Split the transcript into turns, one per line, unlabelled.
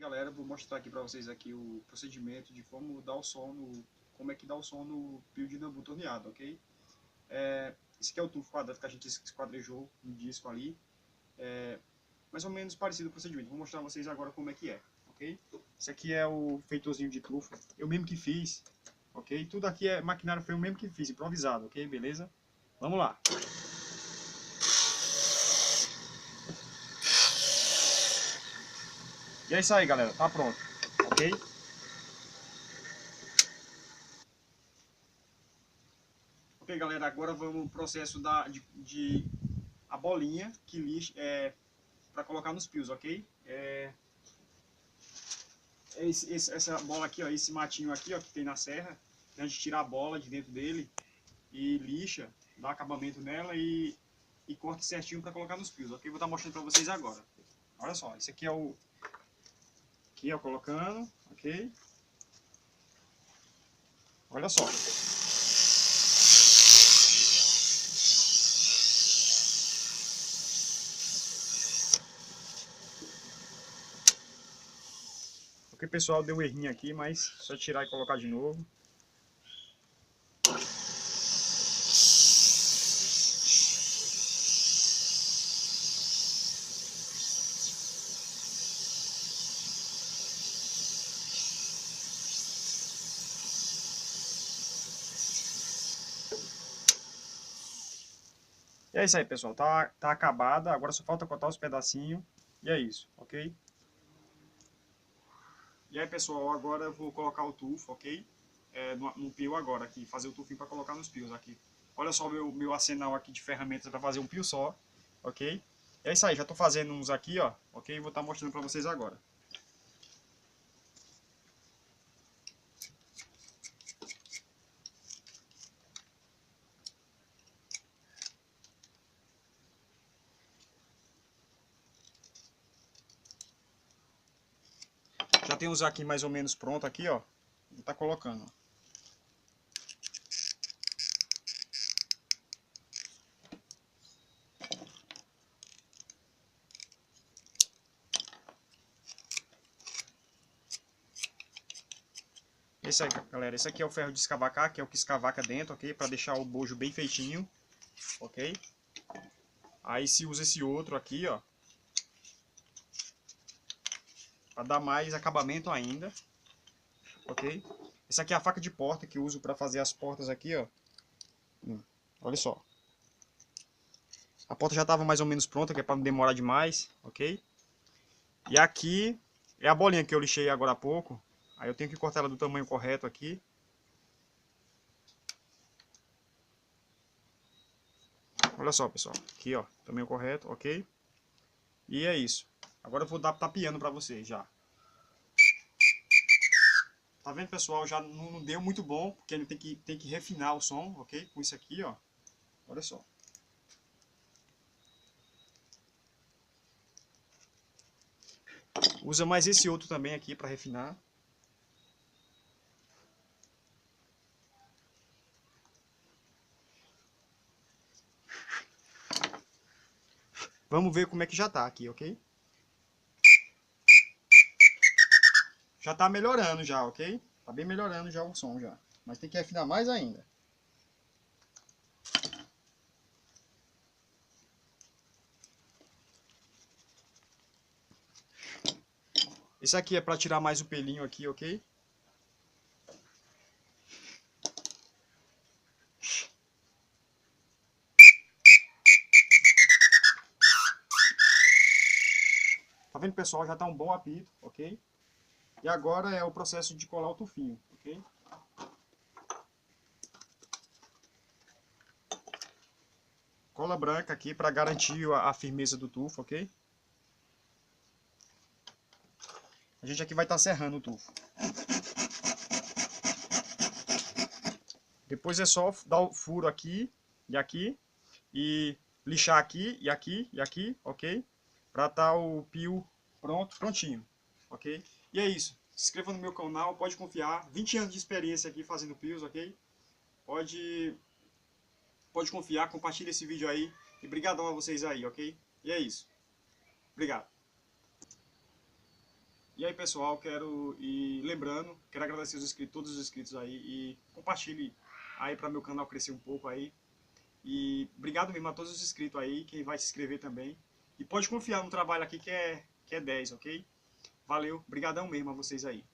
Galera, vou mostrar aqui para vocês aqui o procedimento de como dar o som como é que dá o som no pio de Nambu torneado, ok? Esse aqui é o tufo quadrado que a gente esquadrejou no disco ali. Mais ou menos parecido o procedimento. Vou mostrar a vocês agora como é que é, ok? Esse aqui é o feitorzinho de tufo, eu mesmo que fiz, ok? Tudo aqui é maquinário, foi eu mesmo que fiz, improvisado, ok? Beleza? Vamos lá. E é isso aí, galera, tá pronto, ok? Ok, galera, agora vamos pro processo de a bolinha que lixa para colocar nos pios, ok? Essa bola aqui, ó, esse matinho aqui, ó, que tem na serra, a gente tira a bola de dentro dele e lixa, dá acabamento nela e corta certinho para colocar nos pios, ok? Vou estar mostrando para vocês agora. Olha só, esse aqui é o aqui, ó, colocando, ok? Olha só. Ok, pessoal, deu um errinho aqui, mas só tirar e colocar de novo. E é isso aí, pessoal, tá acabada, agora só falta cortar os pedacinhos, e é isso, ok? E aí, pessoal, agora eu vou colocar o tufo, ok? No pio agora aqui, fazer o tufinho para colocar nos pios aqui. Olha só o meu arsenal aqui de ferramentas para fazer um pio só, ok? É isso aí, já estou fazendo uns aqui, ó, ok? Vou estar mostrando para vocês agora. Já tem uns aqui mais ou menos pronto aqui, ó. Vou estar colocando. Esse aí, galera, esse aqui é o ferro de escavacar, que é o que escavaca dentro, ok? Para deixar o bojo bem feitinho, ok? Aí se usa esse outro aqui, ó, para dar mais acabamento ainda, ok? Essa aqui é a faca de porta que eu uso para fazer as portas aqui, ó. Olha só. A porta já estava mais ou menos pronta, que é para não demorar demais, ok? E aqui é a bolinha que eu lixei agora há pouco. Aí eu tenho que cortar ela do tamanho correto aqui. Olha só, pessoal. Aqui, ó, tamanho correto, ok? E é isso. Agora eu vou dar tapeando para vocês já. Tá vendo, pessoal? Já não deu muito bom, porque ele tem que refinar o som, ok? Com isso aqui, ó. Olha só. Usa mais esse outro também aqui para refinar. Vamos ver como é que já tá aqui, ok? Já tá melhorando já, ok? Tá bem melhorando já o som já. Mas tem que refinar mais ainda. Esse aqui é para tirar mais o pelinho aqui, ok? Tá vendo, pessoal? Já tá um bom apito, ok? E agora é o processo de colar o tufinho, ok? Cola branca aqui para garantir a firmeza do tufo, ok? A gente aqui vai estar serrando o tufo. Depois é só dar o furo aqui e lixar aqui e aqui e aqui, ok? Para estar o pio prontinho, ok? E é isso. Se inscreva no meu canal, pode confiar. 20 anos de experiência aqui fazendo pios, ok? Pode confiar, compartilha esse vídeo aí. E brigadão a vocês aí, ok? E é isso. Obrigado. E aí, pessoal, quero ir lembrando, quero agradecer os inscritos, todos os inscritos aí, e compartilhe aí para meu canal crescer um pouco aí. E obrigado mesmo a todos os inscritos aí, quem vai se inscrever também. E pode confiar no trabalho aqui que é 10, ok? Valeu, brigadão mesmo a vocês aí.